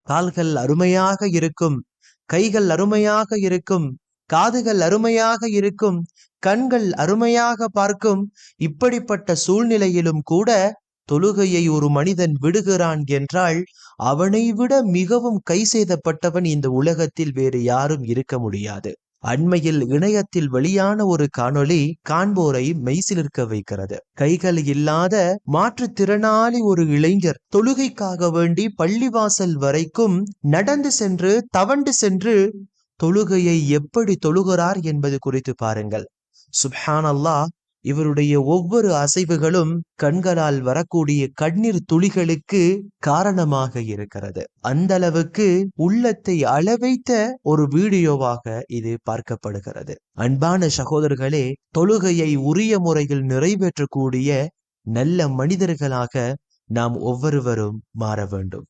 கால்கள் அருமையாக இருக்கும், கைகள் அருமையாக இருக்கும், காதுகள் அருமையாக இருக்கும், கண்கள் அருமையாக பார்க்கும். இப்படிப்பட்ட சூழ்நிலையிலும் கூட தொழுகையை ஒரு மனிதன் விடுகிறான் என்றால் அவனை விட மிகவும் கை செய்தப்பட்டவன் இந்த உலகத்தில் வேறு யாரும் இருக்க முடியாது. அண்மையில் இணையத்தில் வெளியான ஒரு காணொளி காண்போரை மெய்சிலிர்க்க வைக்கிறது. கைகள் இல்லாத மாற்றுத்திறனாளி ஒரு இளைஞர் தொழுகைக்காக வேண்டி பள்ளிவாசல் வரைக்கும் நடந்து சென்று தவண்டு சென்று தொழுகையை எப்படி தொழுகிறார் என்பது குறித்து பாருங்கள். சுப்ஹானல்லாஹ். இவருடைய ஒவ்வொரு அசைவுகளும் கண்களால் வரக்கூடிய கண்ணீர் துளிகளுக்கு காரணமாக இருக்கிறது. அந்த அளவுக்கு உள்ளத்தை அளவைத்த ஒரு வீடியோவாக இது பார்க்கப்படுகிறது. அன்பான சகோதரர்களே, தொழுகையை உரிய முறையில் நிறைவேற்றக்கூடிய நல்ல மனிதர்களாக நாம் ஒவ்வொருவரும் மாற வேண்டும்.